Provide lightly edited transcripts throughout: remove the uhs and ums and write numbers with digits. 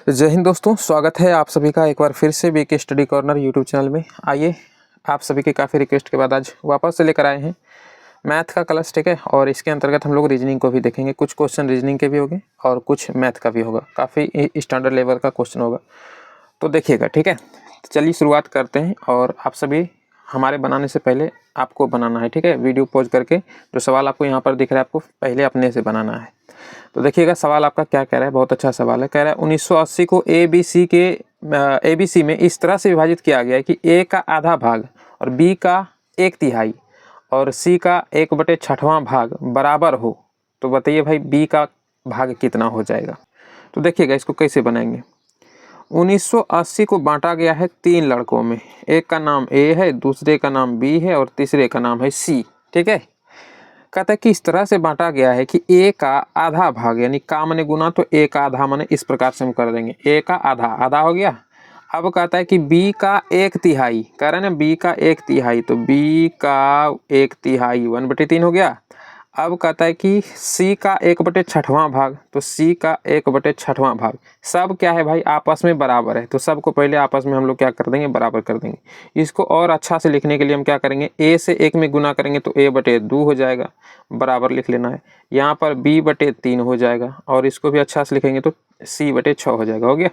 जय हिंद दोस्तों, स्वागत है आप सभी का एक बार फिर से BK study corner YouTube channel में। आइए, आप सभी के काफ़ी रिक्वेस्ट के बाद आज वापस से लेकर आए हैं मैथ का क्लास, ठीक है। और इसके अंतर्गत हम लोग रीजनिंग को भी देखेंगे। कुछ क्वेश्चन रीजनिंग के भी होंगे और कुछ मैथ का भी होगा। काफ़ी स्टैंडर्ड लेवल का क्वेश्चन होगा, तो देखिएगा, ठीक है। तो चलिए शुरुआत करते हैं। और आप सभी हमारे बनाने से पहले आपको बनाना है, ठीक है। वीडियो पॉज करके जो सवाल आपको यहाँ पर दिख रहा है, आपको पहले अपने से बनाना है। तो देखिएगा सवाल आपका क्या कह रहा है। बहुत अच्छा सवाल है। कह रहा है 1980 को ABC में इस तरह से विभाजित किया गया है कि A का आधा भाग और B का 1/3 और C का 1/6वां भाग बराबर हो, तो बताइए भाई B का भाग कितना हो जाएगा। तो देखिएगा इसको कैसे बनाएंगे। 1980 को बांटा गया है 3 लड़कों में। एक का नाम A है, दूसरे का नाम B है और तीसरे का नाम है C, ठीक है। कहता है कि इस तरह से बांटा गया है कि A का आधा भाग, यानी का माने गुना, तो A का आधा माने इस प्रकार से हम कर देंगे। A का आधा आधा हो गया। अब कहता है कि B का 1/3, कह रहे हैं ना B का 1/3, तो B का 1/3 1/3 हो गया। अब कहता है कि C का 1/6वां भाग, तो C का 1/6वां भाग सब क्या है भाई, आपस में बराबर है। तो सबको पहले आपस में हम लोग क्या कर देंगे, बराबर कर देंगे। इसको और अच्छा से लिखने के लिए हम क्या करेंगे, A से 1 में गुना करेंगे तो A/2 हो जाएगा, बराबर लिख लेना है। यहाँ पर B/3 हो जाएगा और इसको भी अच्छा से लिखेंगे तो C/6 हो जाएगा। हो गया।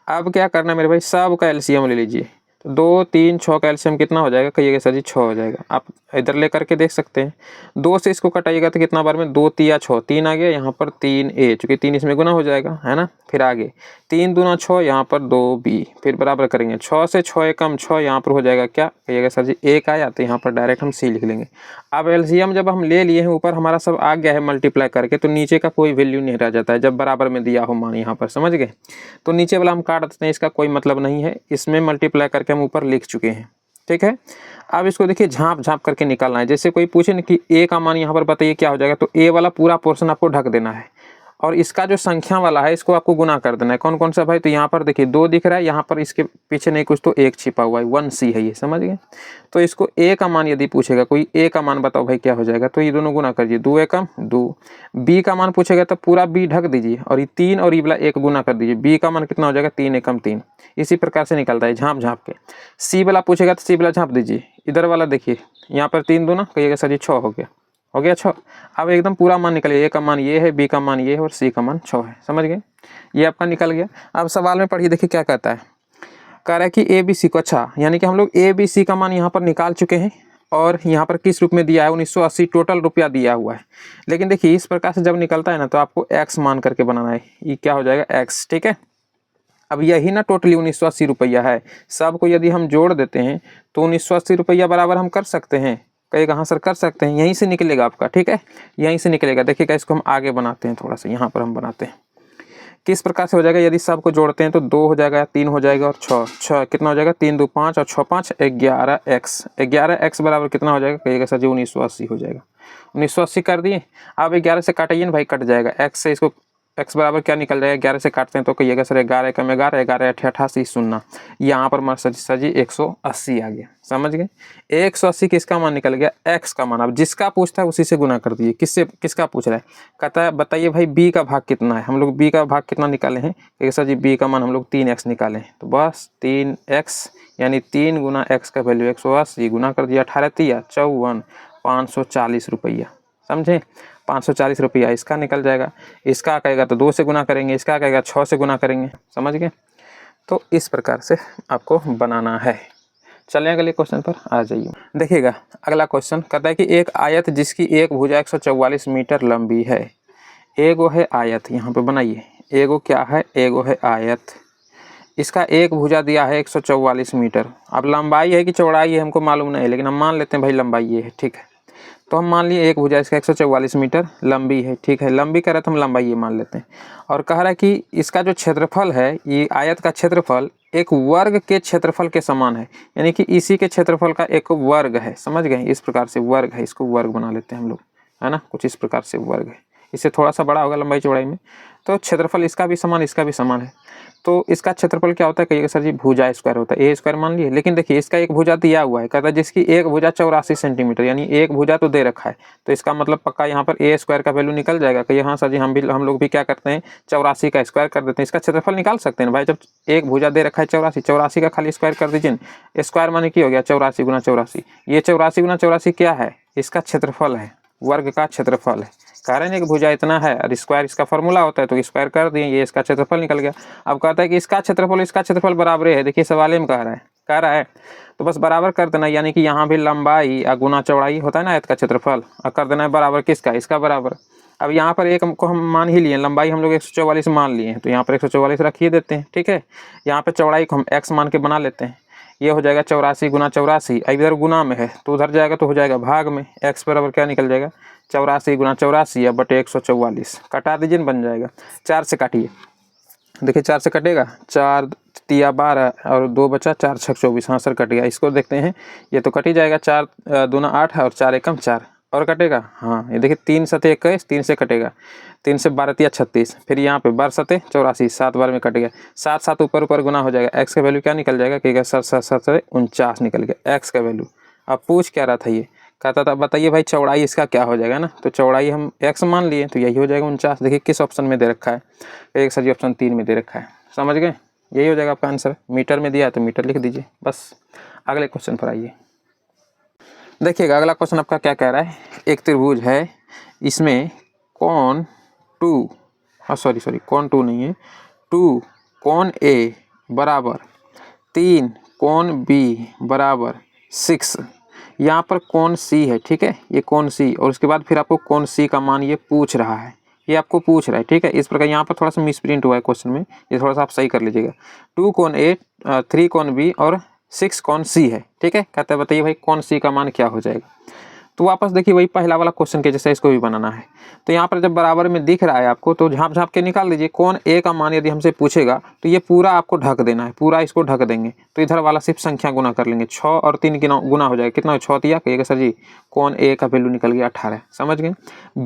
अब क्या करना है मेरे भाई, सब का एलसीएम ले लीजिए। तो 2 3 6 का एलसीएम कितना हो जाएगा, कहिएगा सर जी 6 हो जाएगा। आप इधर ले करके देख सकते हैं। 2 से इसको कटाइएगा तो कितना बार में, 2 तिया 6, 3 आ गया। यहाँ पर 3A, चूँकि 3 इसमें गुना हो जाएगा, है ना। फिर आगे 3 दूना 6, यहाँ पर 2B, फिर बराबर करेंगे। 6 से 6 एकम 6, यहाँ पर हो जाएगा क्या, कहिएगा सर जी 1 आया, तो यहाँ पर डायरेक्ट हम C लिख लेंगे। अब एलसीएम जब हम ले लिए हैं, ऊपर हमारा सब आ गया है मल्टीप्लाई करके, तो नीचे का कोई वैल्यू नहीं रह जाता है जब बराबर में दिया हो मान, यहाँ पर समझ गए। तो नीचे वाला हम काट देते हैं, इसका कोई मतलब नहीं है। इसमें मल्टीप्लाई करके हम ऊपर लिख चुके हैं, ठीक है। अब इसको देखिए झाँप झाँप करके निकालना है। जैसे कोई पूछे ना कि A का मान यहाँ पर बताइए क्या हो जाएगा, तो A वाला पूरा पोर्शन आपको ढक देना है और इसका जो संख्या वाला है इसको आपको गुना कर देना है। कौन कौन सा भाई, तो यहाँ पर देखिए 2 दिख रहा है, यहाँ पर इसके पीछे नहीं कुछ तो 1 छिपा हुआ है, 1C है ये, समझ गए। तो इसको A का मान यदि पूछेगा कोई, A का मान बताओ भाई क्या हो जाएगा, तो ये दोनों गुना करिए, 2 एकम 2। B का मान पूछेगा तो पूरा B ढक दीजिए और ये 3 और ये वाला 1 गुना कर दीजिए। B का मान कितना हो जाएगा, 3 एकम 3। इसी प्रकार से निकलता है झाँप झाँप के। C वाला पूछेगा तो C वाला झाँप दीजिए। इधर वाला देखिए, यहाँ पर 3 दूना, कहिएगा सर जी 6 हो गया। हो गया 6। अब एकदम पूरा मान निकल गया। A का मान ये है, B का मान ये है और C का मान 6 है, समझ गए। ये आपका निकल गया। अब सवाल में पढ़िए, देखिए क्या कहता है। कह रहा है कि ABC को, अच्छा यानी कि हम लोग ABC का मान यहाँ पर निकाल चुके हैं और यहाँ पर किस रूप में दिया है, 1980 टोटल रुपया दिया हुआ है। लेकिन देखिए इस प्रकार से जब निकलता है ना, तो आपको X मान करके बनाना है। ये क्या हो जाएगा, X, ठीक है। अब यही ना टोटली 1980 रुपया है। सबको यदि हम जोड़ देते हैं तो 1980 रुपया बराबर हम कर सकते हैं, कहेगा हाँ सर कर सकते हैं, यहीं से निकलेगा आपका, ठीक है, यहीं से निकलेगा। देखिएगा इसको हम आगे बनाते हैं थोड़ा सा, यहाँ पर हम बनाते हैं किस प्रकार से हो जाएगा। यदि सबको जोड़ते हैं तो 2 हो जाएगा, 3 हो जाएगा और 6 कितना हो जाएगा, 3 2 5 और 6 5 11x। 11x बराबर कितना हो जाएगा, कहिएगा सर जी 1980 हो जाएगा। 1980 कर दिए। अब 11 से काटिए ना भाई, कट जाएगा। x से इसको, x बराबर क्या निकल जाएगा, 11 से काटते हैं तो कहिएगा सर 11 एकम 11, 11 8 88 शून्य। यहाँ पर सर जी 180 आ गया, समझ गए। 180 किसका मान निकल गया, x का मान। अब जिसका पूछता है उसी से गुना कर दिए। किससे, किसका पूछ रहा है, कहता है बताइए भाई B का भाग कितना है। हम लोग B का भाग कितना निकाले हैं, कहिए सर जी B का मान हम लोग 3x निकाले हैं। तो बस 3x यानी 3 गुना x का वैल्यू 180 गुना कर दिया, 18 तिया 54, 540 रुपया, समझे। 540 रुपया इसका निकल जाएगा। इसका कहेगा तो 2 से गुना करेंगे, इसका कहेगा 6 से गुना करेंगे, समझ गए। तो इस प्रकार से आपको बनाना है। चलिए अगले क्वेश्चन पर आ जाइए। देखिएगा अगला क्वेश्चन कहता है कि एक आयत जिसकी एक भुजा 144 मीटर लंबी है। एगो है आयत, यहाँ पे बनाइए। एगो क्या है, एगो है आयत। इसका एक भुजा दिया है 144 मीटर। अब लंबाई है कि चौड़ाई है हमको मालूम नहीं है, लेकिन हम मान लेते हैं भाई लंबाई ये है, ठीक है। तो हम मान लिए एक भुजा इसका 144 मीटर लंबी है, ठीक है। लंबी कह रहा है तो हम लंबाई ये मान लेते हैं। और कह रहा है कि इसका जो क्षेत्रफल है, ये आयत का क्षेत्रफल एक वर्ग के क्षेत्रफल के समान है, यानी कि इसी के क्षेत्रफल का एक वर्ग है, समझ गए। इस प्रकार से वर्ग है, इसको वर्ग बना लेते हैं हम लोग, है ना। कुछ इस प्रकार से वर्ग है, इससे थोड़ा सा बड़ा होगा लंबाई चौड़ाई में। तो क्षेत्रफल इसका भी समान, इसका भी समान है। तो इसका क्षेत्रफल क्या होता है, कहिएगा सर जी भुजा स्क्वायर होता है, ए स्क्वायर मान लिए। लेकिन देखिए इसका एक भुजा दिया हुआ है, कहता है जिसकी एक भुजा 84 सेंटीमीटर, यानी एक भुजा तो दे रखा है, तो इसका मतलब पक्का यहाँ पर ए स्क्वायर का वैल्यू निकल जाएगा। कहिए हाँ सर जी हम लोग भी क्या करते हैं 84 का स्क्वायर कर देते हैं, इसका क्षेत्रफल निकाल सकते हैं भाई। जब एक भुजा दे रखा है 84 का खाली स्क्वायर कर दीजिए, स्क्वायर माने की हो गया 84 गुना 84, ये 84 गुना 84 क्या है, इसका क्षेत्रफल है, वर्ग का क्षेत्रफल है। कारण एक भुजा इतना है और स्क्वायर इसका फॉर्मूला होता है, तो स्क्वायर कर दिए, ये इसका क्षेत्रफल निकल गया। अब कहता है कि इसका क्षेत्रफल बराबर है, देखिए सवाल में कह रहा है तो बस बराबर कर देना, यानी कि यहाँ भी लंबाई गुना चौड़ाई होता है ना आयत का क्षेत्रफल, और कर देना है बराबर किसका, इसका बराबर। अब यहाँ पर एक को हम मान ही लिए, लंबाई हम लोग 144 मान लिए हैं, तो यहाँ पर 144 रख ही देते हैं, ठीक है। यहाँ पर चौड़ाई को हम x मान के बना लेते हैं, ये हो जाएगा 84 गुना 84, इधर गुना में है तो उधर जाएगा तो हो जाएगा भाग में, x बराबर क्या निकल जाएगा 84 गुना 84 या बटे 144, कटा दीजिए बन जाएगा। 4 से काटिए, देखिए 4 से कटेगा, 4 तिया 12 और 2 बचा, 4 छक 24, हाँ सर कट गया। इसको देखते हैं, ये तो कट ही जाएगा, 4 दूना 8 है और 4 एकम 4, और कटेगा, हाँ ये देखिए 3 सते 21, 3 से कटेगा, 3 से 12 तिया 36, फिर यहाँ पे 12 सते 84, 7 बार में कट गया, 7 7 ऊपर ऊपर गुना हो जाएगा, x का वैल्यू क्या निकल जाएगा, कि 7 7 7 49 निकल गया x का वैल्यू। अब पूछ क्या रहा था, ये कहता था बताइए भाई चौड़ाई इसका क्या हो जाएगा ना, तो चौड़ाई हम x मान लिए तो यही हो जाएगा 49। देखिए किस ऑप्शन में दे रखा है, एक सर जी ऑप्शन 3 में दे रखा है, समझ गए, यही हो जाएगा आपका आंसर। मीटर में दिया है तो मीटर लिख दीजिए बस। अगले क्वेश्चन पर आइए, देखिएगा अगला क्वेश्चन आपका क्या कह रहा है, एक त्रिभुज है, इसमें कोण 2 कोण 2 नहीं है, 2 कोण A बराबर 3 कोण B बराबर 6, यहाँ पर कोण C है, ठीक है, ये कोण C, और उसके बाद फिर आपको कोण C का मान ये पूछ रहा है, ये आपको पूछ रहा है, ठीक है। इस प्रकार यहाँ पर थोड़ा सा मिसप्रिंट हुआ है क्वेश्चन में, ये थोड़ा सा आप सही कर लीजिएगा। 2 कोण A 3 कोण B और 6 कोण C है, ठीक है। कहते हैं बताइए भाई कोण C का मान क्या हो जाएगा, तो वापस देखिए वही पहला वाला क्वेश्चन के जैसे इसको भी बनाना है। तो यहाँ पर जब बराबर में दिख रहा है आपको तो झाँप झाँप के निकाल दीजिए। कोण A का मान यदि हमसे पूछेगा तो ये पूरा आपको ढक देना है, पूरा इसको ढक देंगे, तो इधर वाला सिर्फ संख्या गुना कर लेंगे, 6 और 3 गुना हो जाएगा, कितना 6 दिया, कहिएगा सर जी कोण A का वैल्यू निकल गया 18, समझ गए।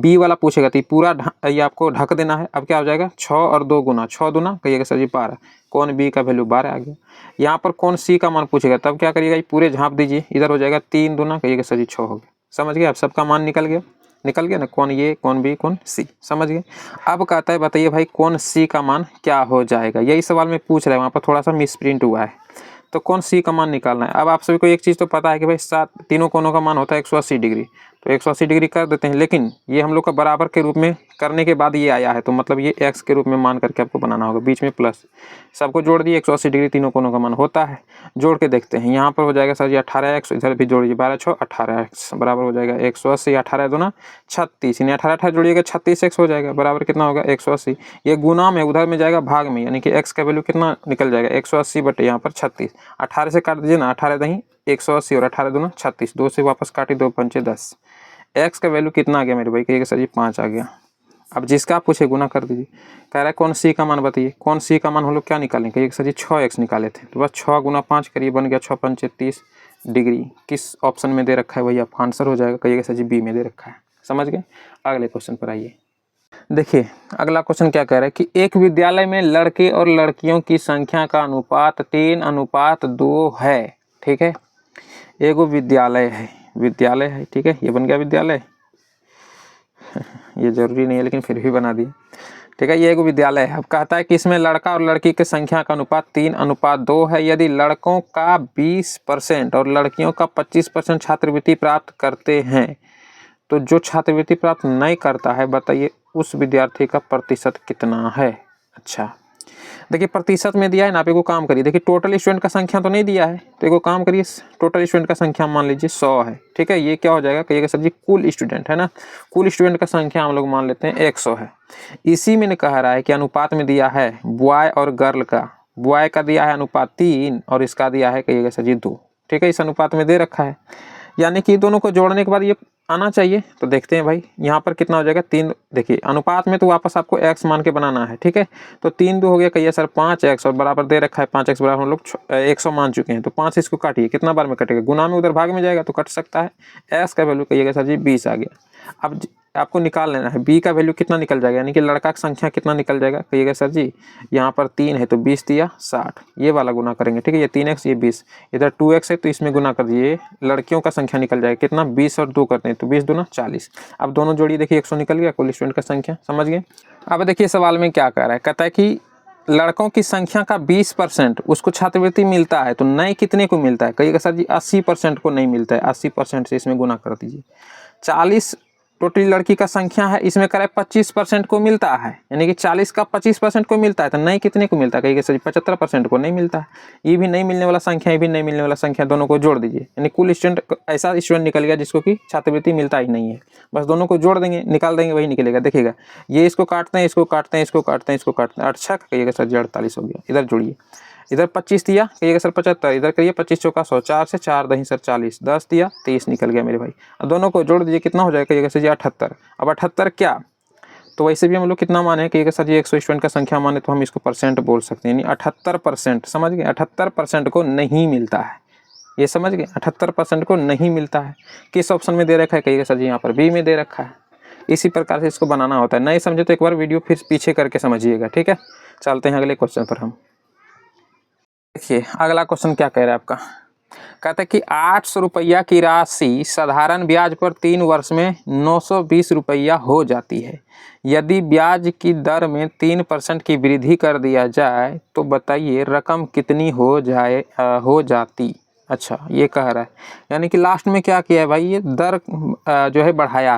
B वाला पूछेगा तो पूरा ये आपको ढक देना है, अब क्या हो जाएगा 6 और 2 गुना, 6 दूना कहिएगा सर जी 12, कोण B का वैल्यू 12 आ गया। यहाँ पर कोण C का मान पूछेगा तब क्या करिएगा, पूरे झाँप दीजिए, इधर हो जाएगा 3 दूना कहिएगा सर जी 6 हो गया, समझ गए। अब सबका मान निकल गया ना, कौन ये कौन बी कौन सी, समझ गए। अब कहता है बताइए भाई कौन सी का मान क्या हो जाएगा, यही सवाल में पूछ रहा है, वहाँ पर थोड़ा सा मिसप्रिंट हुआ है, तो कौन सी का मान निकालना है। अब आप सभी को एक चीज़ तो पता है कि भाई 7 तीनों कोनों का मान होता है 180 डिग्री, तो 180 डिग्री कर देते हैं, लेकिन ये हम लोग का बराबर के रूप में करने के बाद ये आया है, तो मतलब ये x के रूप में मान करके आपको बनाना होगा, बीच में प्लस, सबको जोड़ दिए 180 डिग्री तीनों कोनों का मान होता है। जोड़ के देखते हैं, यहाँ पर हो जाएगा सर जी 18x, इधर भी जोड़िए 12 6 18x बराबर हो जाएगा 180, 18 दूना 36, यानी 18 18 जोड़िएगा 36x हो जाएगा, बराबर कितना होगा 180। ये गुना में उधर में जाएगा भाग में, यानी कि x का वैल्यू कितना निकल जाएगा 180 बटे यहाँ पर 36, 18 से काट दीजिए ना, 18 दही 180 और 18 दूना 36, 2 से वापस काटी 2 पंचे 10, x का वैल्यू कितना आ गया मेरे भाई, कहिएगा सर जी 5 आ गया। अब जिसका आप पूछे गुना कर दीजिए। कह रहा है कौन सी का मान बताइए, कौन सी का मान हम लोग क्या निकालें, कहिए सर जी 6x निकाले थे, तो बस 6 गुना 5 करिए, बन गया 6 पंचे 30 डिग्री। किस ऑप्शन में दे रखा है वही आपका आंसर हो जाएगा, कहिएगा सर जी बी में दे रखा है, समझ गए। अगले क्वेश्चन पर आइए, देखिए अगला क्वेश्चन क्या कह रहा है कि एक विद्यालय में लड़के और लड़कियों की संख्या का अनुपात 3:2 है, ठीक है। एगो विद्यालय है, ठीक है, ये बन गया विद्यालय ये जरूरी नहीं है लेकिन फिर भी बना दिए, ठीक है। ये एक विद्यालय है। अब कहता है कि इसमें लड़का और लड़की की संख्या का अनुपात 3:2 है। यदि लड़कों का 20% और लड़कियों का 25% छात्रवृत्ति प्राप्त करते हैं तो जो छात्रवृत्ति प्राप्त नहीं करता है बताइए उस विद्यार्थी का प्रतिशत कितना है। अच्छा देखिए प्रतिशत में दिया है ना, आप एगो काम करिए, देखिए टोटल स्टूडेंट का संख्या तो नहीं दिया है, तो एगो काम करिए टोटल स्टूडेंट का संख्या मान लीजिए 100 है, ठीक है। ये क्या हो जाएगा, कहिएगा सर जी कुल स्टूडेंट है ना, कुल स्टूडेंट का संख्या हम लोग मान लेते हैं 100 है। इसी में कह रहा है कि अनुपात में दिया है बॉय और गर्ल का, बॉय का दिया है अनुपात 3 और इसका दिया है कहिएगा सर जी 2, ठीक है। इस अनुपात में दे रखा है, यानी कि दोनों को जोड़ने के बाद ये आना चाहिए। तो देखते हैं भाई यहाँ पर कितना हो जाएगा 3, देखिए अनुपात में तो वापस आपको x मान के बनाना है, ठीक है। तो 3 2 हो गया, कहिए सर 5x और बराबर दे रखा है 5x बराबर हम लोग 100 मान चुके हैं, तो 5 इसको काटिए, कितना बार में कटेगा, गुना में उधर भाग में जाएगा तो कट सकता है। x का वैल्यू कहिएगा सर जी 20 आ गया। अब आपको निकाल लेना है। बी का वैल्यू कितना निकल जाएगा, यानी कि लड़का की संख्या कितना निकल जाएगा, कहिएगा सर जी यहाँ पर 3 है तो 20 दिया 60, ये वाला गुना करेंगे, ठीक है। ये 3x ये 20, इधर 2x है तो इसमें गुना कर दिए, लड़कियों का संख्या निकल जाएगा कितना, 20 और 2 करते हैं तो 20 दूना 40। अब दोनों जोड़ी देखिए 100 निकल गया कुल स्टूडेंट का संख्या, समझ गए। अब देखिए सवाल में क्या कह रहा है, कहता है कि लड़कों की संख्या का 20% उसको छात्रवृत्ति मिलता है तो नए कितने को मिलता है, कहिएगा सर जी 80% को नहीं मिलता है, 80% से इसमें गुना कर दीजिए। 40 टोटल लड़की का संख्या है, इसमें करे 25% को मिलता है, यानी कि 40 का 25% को मिलता है तो नए कितने को मिलता है, कहिएगा सर 75% को नहीं मिलता है। ये भी नहीं मिलने वाला संख्या, ये भी नहीं मिलने वाला संख्या, दोनों को जोड़ दीजिए, यानी कुल स्टूडेंट ऐसा स्टूडेंट निकल गया जिसको कि छात्रवृत्ति मिलता ही नहीं है। बस दोनों को जोड़ देंगे, निकाल देंगे, वही निकलेगा। देखिएगा ये इसको काटते हैं, इसको काटते हैं, इसको काटते हैं, इसको काटते हैं, 8 छक कहिएगा सर जी 48 हो गया। इधर जोड़िए, इधर 25 दिया कहिएगा सर 75, इधर करिए 25 चौका 100, 4 से 4 दही सर 40, 10 दिया 23 निकल गया मेरे भाई। अब दोनों को जोड़ दीजिए, कितना हो जाएगा कहिएगा सर जी 78। अब 78 क्या, तो वैसे भी हम लोग कितना माने कहिएगा सर जी 100 स्टूडेंट का संख्या माने तो हम इसको परसेंट बोल सकते हैं, यानी 78%, समझ गए। 78% को नहीं मिलता है, ये समझ गए, 78% को नहीं मिलता है। किस ऑप्शन में दे रखा है कहिएगा सर जी यहाँ पर बी में दे रखा है। इसी प्रकार से इसको बनाना होता है, नहीं समझे तो एक बार वीडियो फिर पीछे करके समझिएगा, ठीक है। चलते हैं अगले क्वेश्चन पर हम। देखिए अगला क्वेश्चन क्या कह रहा है आपका, कहता है कि 800 रुपया की राशि साधारण ब्याज पर 3 वर्ष में 920 रुपया हो जाती है। यदि ब्याज की दर में 3% की वृद्धि कर दिया जाए तो बताइए रकम कितनी हो जाती। अच्छा ये कह रहा है, यानी कि लास्ट में क्या किया है भाई, ये दर जो है बढ़ाया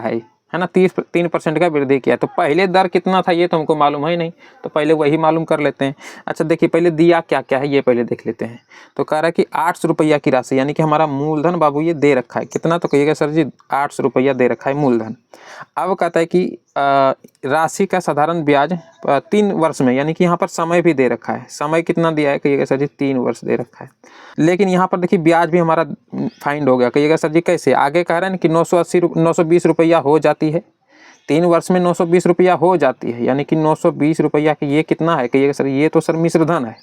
है ना, 3% का वृद्धि किया। तो पहले दर कितना था ये तो हमको मालूम है नहीं, तो पहले वही मालूम कर लेते हैं। अच्छा देखिए पहले दिया क्या क्या है ये पहले देख लेते हैं। तो कह रहा है कि 800 रुपया की राशि, यानी कि हमारा मूलधन बाबू ये दे रखा है, कितना, तो कहिएगा सर जी 800 रुपया दे रखा है मूलधन। अब कहता है कि राशि का साधारण ब्याज 3 वर्ष में, यानी कि यहाँ पर समय भी दे रखा है, समय कितना दिया है कहिएगा सर जी 3 वर्ष दे रखा है। लेकिन यहाँ पर देखिए ब्याज भी हमारा फाइंड हो गया, कहिएगा सर जी कैसे, आगे कह रहे हैं कि 920 रुपया हो जाती है, 3 वर्ष में 920 रुपया हो जाती है, यानी कि 920 रुपया की ये कितना है कहिएगा सर, ये तो सर मिश्र धन है,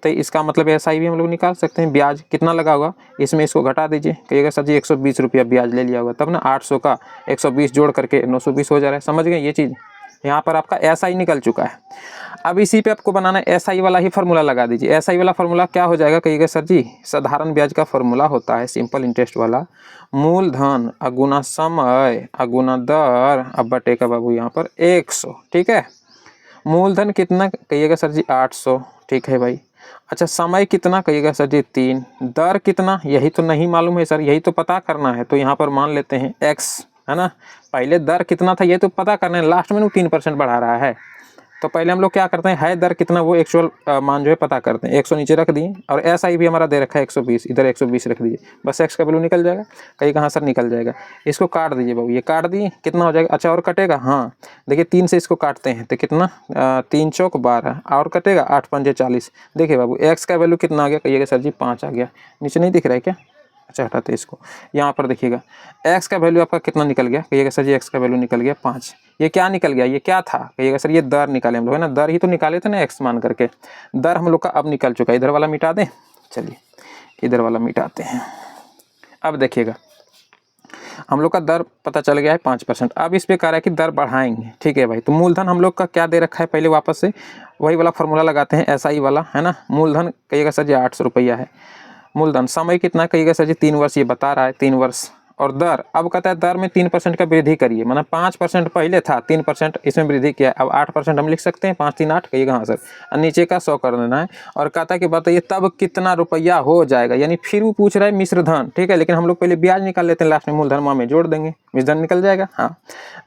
तो इसका मतलब ऐसा ही भी हम लोग निकाल सकते हैं। ब्याज कितना लगा होगा, इसमें इसको घटा दीजिए, कहिएगा सर जी 120 रुपया ब्याज ले लिया होगा, तब ना 800 का 120 जोड़ करके 920 हो जा रहा है, समझ गए। ये चीज़ यहाँ पर आपका ऐसा ही निकल चुका है। अब इसी पे आपको बनाना है SI वाला ही फार्मूला लगा दीजिए। SI वाला फार्मूला क्या हो जाएगा कहिएगा सर जी, साधारण ब्याज का फार्मूला होता है सिंपल इंटरेस्ट वाला, मूलधन अगुना समय अगुना दर अब बटे का बाबू यहाँ पर 100, ठीक है। मूलधन कितना कहिएगा सर जी 800, ठीक है भाई। अच्छा समय कितना कहिएगा सर जी 3, दर कितना यही तो नहीं मालूम है सर, यही तो पता करना है, तो यहाँ पर मान लेते हैं x, है ना। पहले दर कितना था ये तो पता करना है, लास्ट में 3% बढ़ा रहा है, तो पहले हम लोग क्या करते हैं, है दर कितना वो एक्चुअल मान जो है पता करते हैं। 100 नीचे रख दिए और SI भी हमारा दे रखा है 120, इधर 120 रख दीजिए, बस x का वैल्यू निकल जाएगा। कहीं कहाँ सर निकल जाएगा, इसको काट दीजिए बाबू, ये काट दिए कितना हो जाएगा। अच्छा और कटेगा, हाँ देखिए 3 से इसको काटते हैं तो कितना 3 चौक 12 और कटेगा 8 पंजे 40। देखिए बाबू x का वैल्यू कितना आ गया कहिएगा सर जी 5 आ गया, नीचे नहीं दिख रहा है क्या। अच्छा हटाते इसको, यहाँ पर देखिएगा x का वैल्यू आपका कितना निकल गया कहिएगा सर जी, x का वैल्यू निकल गया 5। ये क्या निकल गया, ये क्या था कहिएगा सर, ये दर निकाले हम लोग, है ना, दर ही तो निकाले थे ना x मान करके, दर हम लोग का अब निकल चुका है। इधर वाला मिटा दें, चलिए इधर वाला मिटाते हैं। अब देखिएगा हम लोग का दर पता चल गया है 5%। अब इस पे कह रहा है कि दर बढ़ाएंगे, ठीक है भाई। तो मूलधन हम लोग का क्या दे रखा है, पहले वापस से वही वाला फार्मूला लगाते हैं SI वाला, है ना। मूलधन कहिएगा सर जी 800 रुपया है मूलधन, समय कितना कहिएगा सर जी 3 वर्ष, ये बता रहा है 3 वर्ष, और दर अब कहता है दर में 3% का वृद्धि करिए, मतलब 5% पहले था, 3% इसमें वृद्धि किया, अब 8% हम लिख सकते हैं, 5 3 8 कहिएगा हाँ सर, और नीचे का 100 कर देना है। और कहता है कि बताइए तब कितना रुपया हो जाएगा, यानी फिर वो पूछ रहा है मिश्र धन, ठीक है। लेकिन हम लोग पहले ब्याज निकाल लेते हैं, लास्ट में मूलधन में जोड़ देंगे, मिश्र धन निकल जाएगा। हाँ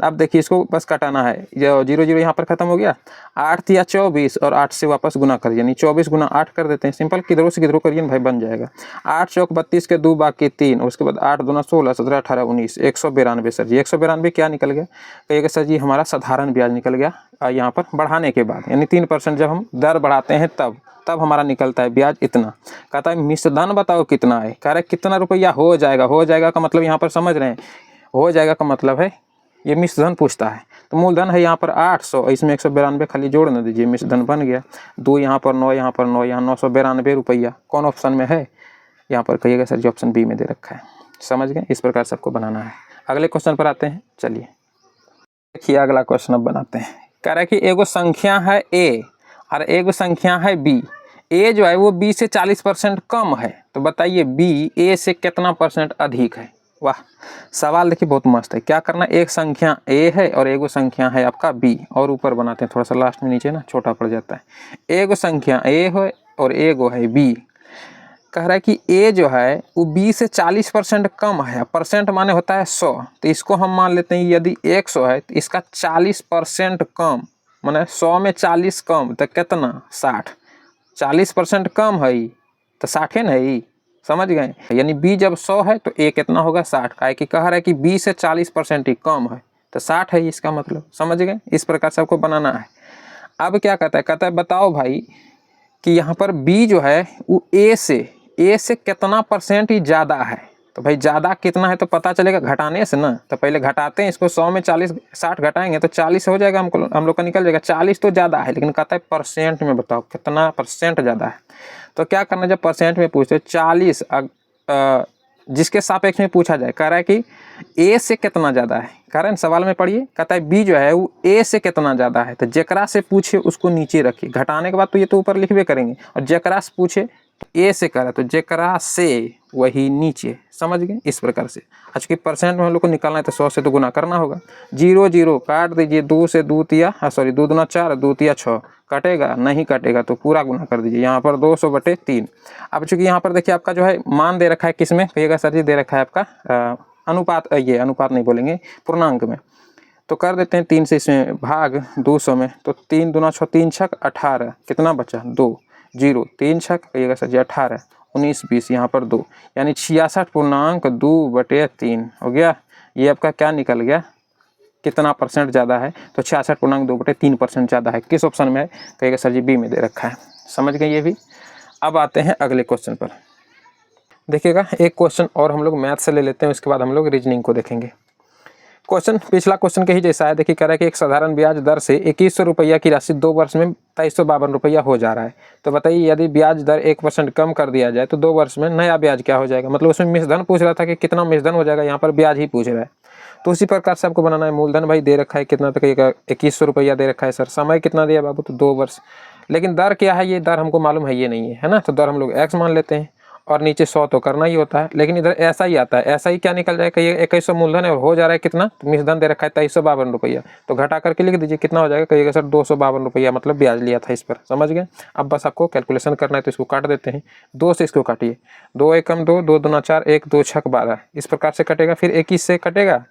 अब देखिए इसको बस कटाना है, जो 0 0 यहाँ पर खत्म हो गया, 8 या 24 और 8 से वापस गुना कर, यानी 24 गुना 8 कर देते हैं, सिंपल किधरों से किधरों करिए भाई बन जाएगा। 8 चौक 32 के 2 बाकी 3, उसके बाद 8 दूना 16 17 18 19 192 सर जी। 192 क्या निकल गया कहिएगा सर जी, हमारा साधारण ब्याज निकल गया यहाँ पर बढ़ाने के बाद, यानी 3% जब हम दर बढ़ाते हैं तब हमारा निकलता है ब्याज इतना। कहता है मिश्र धन बताओ कितना है, कह रहे कितना रुपया हो जाएगा का मतलब यहाँ पर समझ रहे हैं, हो जाएगा का मतलब है ये मिश्र धन पूछता है। तो मूलधन है यहाँ पर 800, इसमें 192 खाली जोड़ न दीजिए, मिश्र धन बन गया। 2 यहाँ पर 9, यहाँ पर 9, यहाँ 992 रुपया कौन ऑप्शन में है, यहाँ पर कहिएगा सर जी ऑप्शन बी में दे रखा है। समझ गए, इस प्रकार सबको बनाना है। अगले क्वेश्चन पर आते हैं, चलिए। देखिए अगला क्वेश्चन अब बनाते हैं। कह रहा है कि एगो संख्या है ए और एगो संख्या है बी। ए जो है वो बी से 40% कम है, तो बताइए बी ए से कितना परसेंट अधिक है। वाह, सवाल देखिए बहुत मस्त है। क्या करना, एक संख्या ए है और एगो संख्या है आपका बी, और ऊपर बनाते हैं थोड़ा सा, लास्ट में नीचे ना छोटा पड़ जाता है। एगो संख्या ए है और एगो है बी। कह रहा है कि ए जो है वो बी से 40% कम है। परसेंट माने होता है 100, तो इसको हम मान लेते हैं यदि 100 है तो इसका 40% कम, माने 100 में 40 कम तो कितना, 60। 40% कम है तो 60 है ना, समझ गए। यानी बी जब 100 है तो ए कितना होगा, 60 का है कि कह रहा है कि बी से 40% ही कम है तो 60 है इसका मतलब, समझ गए। इस प्रकार से आपको बनाना है। अब क्या कहता है, कहता है बताओ भाई कि यहाँ पर बी जो है वो ए से कितना परसेंट ही ज़्यादा है। तो भाई ज़्यादा कितना है तो पता चलेगा घटाने से ना। तो पहले घटाते हैं इसको, 100 में 40 60 घटाएंगे तो 40 हो जाएगा, हम लोग का निकल जाएगा। 40 तो ज़्यादा है, लेकिन कहता है परसेंट में बताओ कितना परसेंट ज़्यादा है। तो क्या करना, जब परसेंट में पूछते 40 जिसके सापेक्ष में पूछा जाए, कह रहा है कि ए से कितना ज़्यादा है। कारण सवाल में पढ़िए, कहता है बी जो है वो ए से कितना ज़्यादा है। तो जेकरा से पूछे उसको नीचे रखिए, घटाने के बाद तो ये तो ऊपर लिखबे करेंगे, और जेकरा से पूछे ए से करा तो जेकरा से वही नीचे, समझ गए। इस प्रकार से आज की परसेंट में हम लोग को निकालना है तो 100 से तो गुना करना होगा। 0 0 काट दीजिए, 2 से 2 तिया 2 दूना 4, 2 तिया 6, कटेगा नहीं, कटेगा तो पूरा गुना कर दीजिए। यहाँ पर 200/3। अब चूंकि यहाँ पर देखिए आपका जो है मान दे रखा है, किसमें कहिएगा सर जी, दे रखा है आपका अनुपात, ये अनुपात नहीं बोलेंगे, पूर्णांक में। तो कर देते हैं 3 से इसमें भाग 200 में, तो 3 दूना 6, 3 छक 18, कितना बचा 2, 0 3 छक कहिएगा सर जी 18, 19 20, यहाँ पर 2, यानी 66.2/3 हो गया। ये आपका क्या निकल गया, कितना परसेंट ज़्यादा है, तो 66.2/3% ज़्यादा है। किस ऑप्शन में है, कहिएगा सर जी बी में दे रखा है। समझ गए ये भी। अब आते हैं अगले क्वेश्चन पर। देखिएगा एक क्वेश्चन और हम लोग मैथ से ले लेते हैं, उसके बाद हम लोग रीजनिंग को देखेंगे। क्वेश्चन पिछला क्वेश्चन के ही जैसा है। देखिए कह रहा है कि एक साधारण ब्याज दर से 2100 रुपया की राशि 2 वर्ष में 2352 रुपया हो जा रहा है। तो बताइए यदि ब्याज दर 1% कम कर दिया जाए तो 2 वर्ष में नया ब्याज क्या हो जाएगा। मतलब उसमें मिश्रधन पूछ रहा था कि कितना मिश्रधन हो जाएगा, यहाँ पर ब्याज ही पूछ रहा है। तो उसी प्रकार से आपको बनाना है। मूलधन भाई दे रखा है कितना, तो कहिएगा 2100 रुपया दे रखा है सर। समय कितना दिया बाबू, तो 2 वर्ष। लेकिन दर क्या है, ये दर हमको मालूम है ये नहीं है ना, तो दर हम लोग x मान लेते हैं, और नीचे 100 तो करना ही होता है। लेकिन इधर ऐसा ही आता है, ऐसा ही क्या निकल जाएगा, ये 2100 मूलधन है और हो जा रहा है कितना, तो मिश्रधन दे रखा है 2352 रुपया, तो घटा करके लिख दीजिए कितना हो जाएगा, कहिएगा सर 252 रुपया, मतलब ब्याज लिया था इस पर। समझ गए। अब बस आपको कैलकुलेशन करना है, तो इसको काट देते हैं। 2 से इसको काटिए, 2 एकम 2, 2 दूना 4, 1 2 छक 12, इस प्रकार से कटेगा। फिर 21 से कटेगा।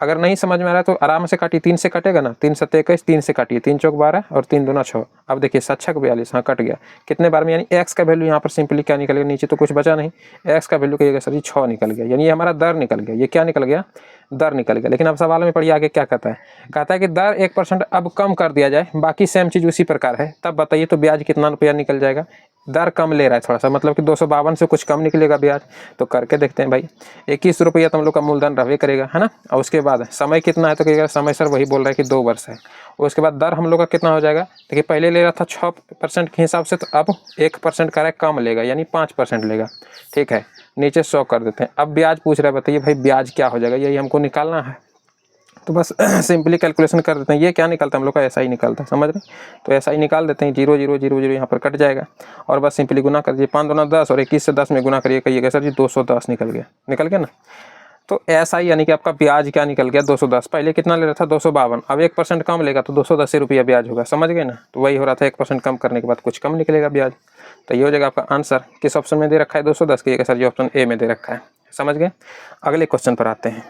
अगर नहीं समझ में आ रहा है तो आराम से काटिए, 3 से कटेगा ना, 3 7 21, 3 से काटिए, 3 चौक 12 और 3 दूना 6। अब देखिए 7 छक 42, हाँ कट गया। कितने बार में, यानी x का वैल्यू यहाँ पर सिंपली क्या निकल गया, नीचे तो कुछ बचा नहीं, x का वैल्यू कहिएगा सर जी 6 निकल गया। यानी ये हमारा दर निकल गया। ये क्या निकल गया, दर निकल गया। लेकिन अब सवाल में पढ़िए आगे क्या कहता है। कहता है कि दर 1% अब कम कर दिया जाए, बाकी सेम चीज़ उसी प्रकार है, तब बताइए तो ब्याज कितना रुपया निकल जाएगा। दर कम ले रहा है थोड़ा सा, मतलब कि 252 से कुछ कम निकलेगा ब्याज। तो करके देखते हैं भाई। 21 रुपया तो हम लोग का मूलधन रहवे करेगा, है ना। और उसके बाद समय कितना है, तो कहिएगा समय सर वही बोल रहा है कि 2 वर्ष है। और उसके बाद दर हम लोग का कितना हो जाएगा, देखिए पहले ले रहा था 6% के हिसाब से, तो अब 1% का कम लेगा, यानी 5% लेगा। ठीक है, नीचे 100 कर देते हैं। अब ब्याज पूछ रहा है, बताइए भाई ब्याज क्या हो जाएगा, यही हमको निकालना है। तो बस सिंपली कैलकुलेशन कर देते हैं। ये क्या निकलता है हम लोग का, ऐसा ही निकलता है, समझ रहे। तो ऐसा ही निकाल देते हैं, 0 0 0 0 यहाँ पर कट जाएगा, और बस सिंपली गुना कर दीजिए। 5 दूना 10 और 21 से 10 में गुना करिए, कहिएगा सर जी 210 निकल गया ना। तो ऐसा ही, यानी कि आपका ब्याज क्या निकल गया, 210। पहले कितना ले रहा था, 252, अब 1% कम लेगा तो 210 रुपया ब्याज होगा। समझ गए ना। तो वही हो रहा था, 1% कम करने के बाद कुछ कम निकलेगा ब्याज। तो ये हो जाएगा आपका आंसर। किस ऑप्शन में दे रखा है 210, कहिएगा सर जी ऑप्शन ए में दे रखा है। समझ गए। अगले क्वेश्चन पर आते हैं।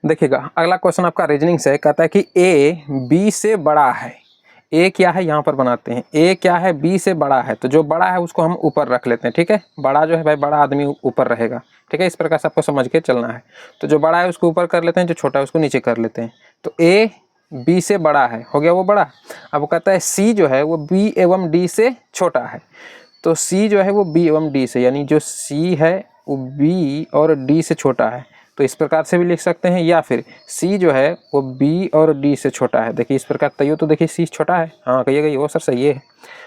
देखिएगा अगला क्वेश्चन आपका रीजनिंग से कहता है कि ए बी से बड़ा है। ए क्या है, यहाँ पर बनाते हैं। ए क्या है, बी से बड़ा है, तो जो बड़ा है उसको हम ऊपर रख लेते हैं। ठीक है, बड़ा जो है भाई, बड़ा आदमी ऊपर रहेगा। ठीक है, इस प्रकार से आपको समझ के चलना है। तो जो बड़ा है उसको ऊपर कर लेते हैं, जो छोटा है उसको नीचे कर लेते हैं। तो ए बी से बड़ा है, हो गया वो बड़ा। अब वो कहता है सी जो है वो बी एवं डी से छोटा है। तो सी जो है वो बी एवं डी से, यानी जो सी है वो बी और डी से छोटा है। तो इस प्रकार से भी लिख सकते हैं, या फिर सी जो है वो बी और डी से छोटा है। देखिए इस प्रकार तैयो तो देखिए सी छोटा है, हाँ कहिएगा ये सर सही है,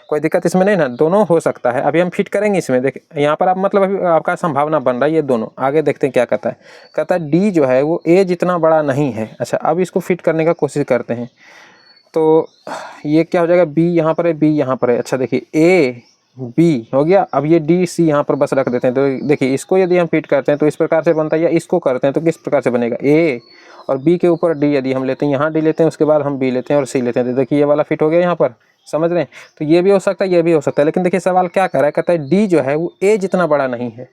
कोई दिक्कत इसमें नहीं ना, दोनों हो सकता है। अभी हम फिट करेंगे इसमें, देखिए यहाँ पर आप मतलब अभी आपका संभावना बन रहा है ये दोनों। आगे देखते हैं क्या कहता है। कहता है डी जो है वो ए जितना बड़ा नहीं है। अच्छा अब इसको फिट करने का कोशिश करते हैं, तो ये क्या हो जाएगा, बी यहाँ पर है, बी यहाँ पर है। अच्छा देखिए ए बी हो गया, अब ये डी सी यहाँ पर बस रख देते हैं। तो देखिए इसको यदि हम फिट करते हैं तो इस प्रकार से बनता है, या इसको करते हैं तो किस प्रकार से बनेगा, ए और बी के ऊपर डी यदि हम लेते हैं, यहाँ डी लेते हैं, उसके बाद हम बी लेते हैं और सी लेते हैं, तो देखिए ये वाला फिट हो गया यहाँ पर, समझ रहे हैं। तो ये भी हो सकता है, ये भी हो सकता है, लेकिन देखिए सवाल क्या कर रहा है, कहता है डी जो है वो ए जितना बड़ा नहीं है।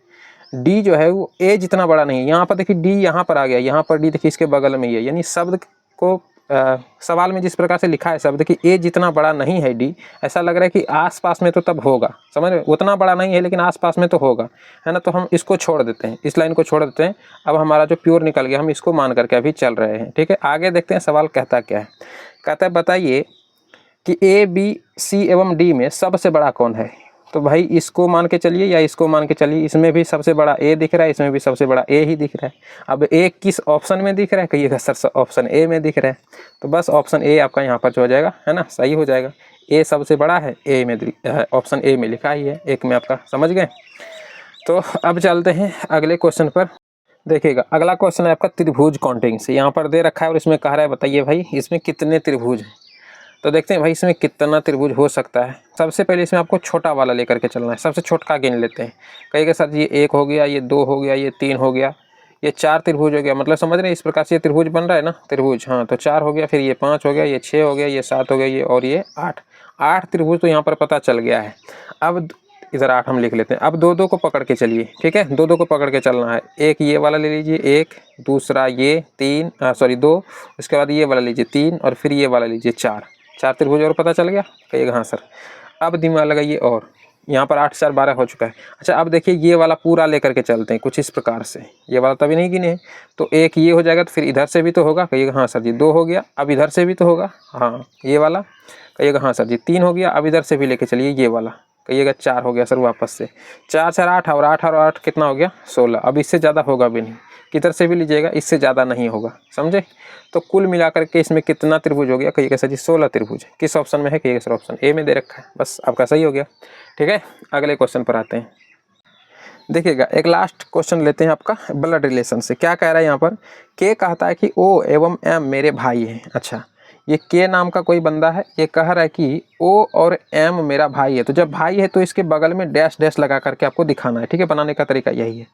डी जो है वो ए जितना बड़ा नहीं है। यहाँ पर देखिए डी यहाँ पर आ गया, यहाँ पर डी देखिए इसके बगल में ही है, यानी शब्द को सवाल में जिस प्रकार से लिखा है शब्द कि ए जितना बड़ा नहीं है डी, ऐसा लग रहा है कि आसपास में तो तब होगा, समझ रहे, उतना बड़ा नहीं है लेकिन आसपास में तो होगा, है ना। तो हम इसको छोड़ देते हैं, इस लाइन को छोड़ देते हैं। अब हमारा जो प्योर निकल गया, हम इसको मान करके अभी चल रहे हैं, ठीक है। आगे देखते हैं सवाल कहता क्या है। कहता है बताइए कि ए बी सी एवं डी में सबसे बड़ा कौन है। तो भाई इसको मान के चलिए या इसको मान के चलिए, इसमें भी सबसे बड़ा ए दिख रहा है, इसमें भी सबसे बड़ा ए ही दिख रहा है। अब ए किस ऑप्शन में दिख रहा है, कहिएगा सर ऑप्शन ए में दिख रहा है, तो बस ऑप्शन ए आपका यहाँ पर जो हो जाएगा, है ना, सही हो जाएगा। ए सबसे बड़ा है, ए में ऑप्शन ए में लिखा ही है, एक में आपका, समझ गए। तो अब चलते हैं अगले क्वेश्चन पर। देखिएगा अगला क्वेश्चन है आपका त्रिभुज काउंटिंग से, यहाँ पर दे रखा है और इसमें कह रहा है बताइए भाई इसमें कितने त्रिभुज हैं। तो देखते हैं भाई इसमें कितना त्रिभुज हो सकता है। सबसे पहले इसमें आपको छोटा वाला लेकर के चलना है, सबसे छोटा गिन लेते हैं। कहिएगा सर ये 1 हो गया, ये 2 हो गया, ये 3 हो गया, ये 4 त्रिभुज हो गया, मतलब समझ रहे हैं इस प्रकार से ये त्रिभुज बन रहा है ना, त्रिभुज, हाँ। तो 4 हो गया, फिर ये 5 हो गया, ये 6 हो गया, ये 7 हो गया, ये और ये 8 त्रिभुज तो यहाँ पर पता चल गया है। अब इधर 8 हम लिख लेते हैं। अब 2 को पकड़ के चलिए, ठीक है, 2 को पकड़ के चलना है। एक ये वाला ले लीजिए, एक, दूसरा ये 2, उसके बाद ये वाला लीजिए 3, और फिर ये वाला लीजिए 4 त्रिभुज और पता चल गया, कहिएगा हाँ सर। अब दिमाग लगाइए, और यहाँ पर 8 4 12 हो चुका है। अच्छा अब देखिए ये वाला पूरा लेकर के चलते हैं कुछ इस प्रकार से, ये वाला तभी नहीं गिने, तो एक ये हो जाएगा, तो फिर इधर से भी तो होगा, कहिएगा हाँ सर जी। 2 हो गया, अब इधर से भी तो होगा, हाँ ये वाला, कहिएगा हाँ सर जी। 3 हो गया, अब इधर से भी लेके चलिए ये वाला, कहिएगा 4 हो गया सर वापस से। 4 4 8 और 8 और 8 कितना हो गया 16। अब इससे ज़्यादा होगा भी नहीं, किधर से भी लीजिएगा इससे ज़्यादा नहीं होगा, समझे। तो कुल मिलाकर के इसमें कितना त्रिभुज हो गया, कहिएगा सर जी 16 त्रिभुज। किस ऑप्शन में है, कहिएगा सर ऑप्शन ए में दे रखा है, बस आपका सही हो गया, ठीक है। अगले क्वेश्चन पर आते हैं। देखिएगा एक लास्ट क्वेश्चन लेते हैं आपका ब्लड रिलेशन से। क्या कह रहा है यहाँ पर, के कहता है कि ओ एवं एम मेरे भाई हैं। अच्छा ये के नाम का कोई बंदा है, ये कह रहा है कि ओ और एम मेरा भाई है। तो जब भाई है तो इसके बगल में डैश डैश लगा करके आपको दिखाना है, ठीक है। बनाने का तरीका यही है।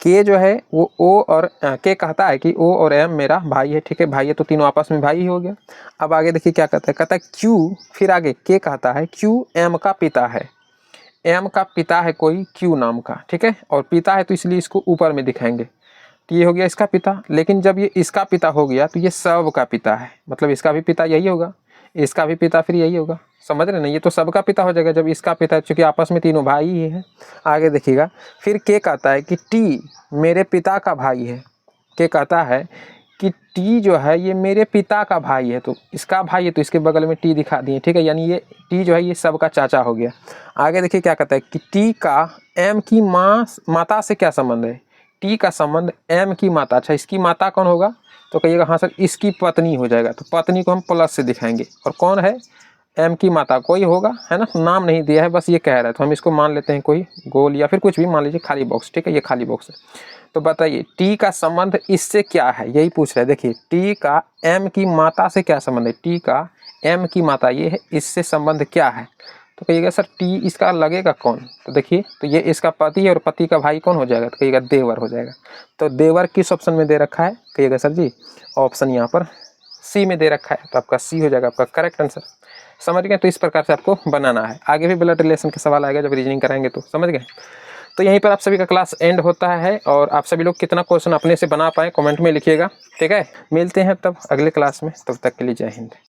के जो है वो ओ और के कहता है कि ओ और एम मेरा भाई है, ठीक है, भाई है तो तीनों आपस में भाई ही हो गया। अब आगे देखिए क्या कहता है, कहता है क्यू, फिर आगे के कहता है क्यू एम का पिता है। एम का पिता है कोई क्यू नाम का, ठीक है, और पिता है तो इसलिए इसको ऊपर में दिखाएंगे। तो ये हो गया इसका पिता, लेकिन जब ये इसका पिता हो गया तो ये सब का पिता है, मतलब इसका भी पिता यही होगा, इसका भी पिता फिर यही होगा, समझ रहे ना। ये तो सबका पिता हो जाएगा जब इसका पिता, क्योंकि आपस में तीनों भाई ही है। आगे देखिएगा फिर के कहता है कि टी मेरे पिता का भाई है। के कहता है कि टी जो है ये मेरे पिता का भाई है, तो इसका भाई है तो इसके बगल में टी दिखा दिए, ठीक है, यानी ये टी जो है ये सबका चाचा हो गया। आगे देखिए क्या कहता है कि टी का एम की माता से क्या संबंध है। टी का संबंध एम की माता, अच्छा इसकी माता कौन होगा, तो कहिएगा हाँ सर इसकी पत्नी हो जाएगा। तो पत्नी को हम प्लस से दिखाएंगे, और कौन है एम की माता कोई होगा, है ना, नाम नहीं दिया है, बस ये कह रहा है, तो हम इसको मान लेते हैं कोई गोल या फिर कुछ भी मान लीजिए, खाली बॉक्स, ठीक है, ये खाली बॉक्स है। तो बताइए टी का संबंध इससे क्या है, यही पूछ रहा है। देखिए टी का एम की माता से क्या संबंध है, टी का एम की माता ये है, इससे संबंध क्या है। तो कहिएगा सर टी इसका लगेगा कौन, तो देखिए तो ये इसका पति है और पति का भाई कौन हो जाएगा, तो कहिएगा देवर हो जाएगा। तो देवर किस ऑप्शन में दे रखा है, कहिएगा सर जी ऑप्शन यहाँ पर सी में दे रखा है, तो आपका सी हो जाएगा आपका करेक्ट आंसर। समझ गए, तो इस प्रकार से आपको बनाना है। आगे भी ब्लड रिलेशन के सवाल आएगा जब रीजनिंग कराएंगे, तो समझ गए। तो यहीं पर आप सभी का क्लास एंड होता है, और आप सभी लोग कितना क्वेश्चन अपने से बना पाए कमेंट में लिखिएगा, ठीक है। मिलते हैं तब अगले क्लास में, तब तक के लिए जय हिंद।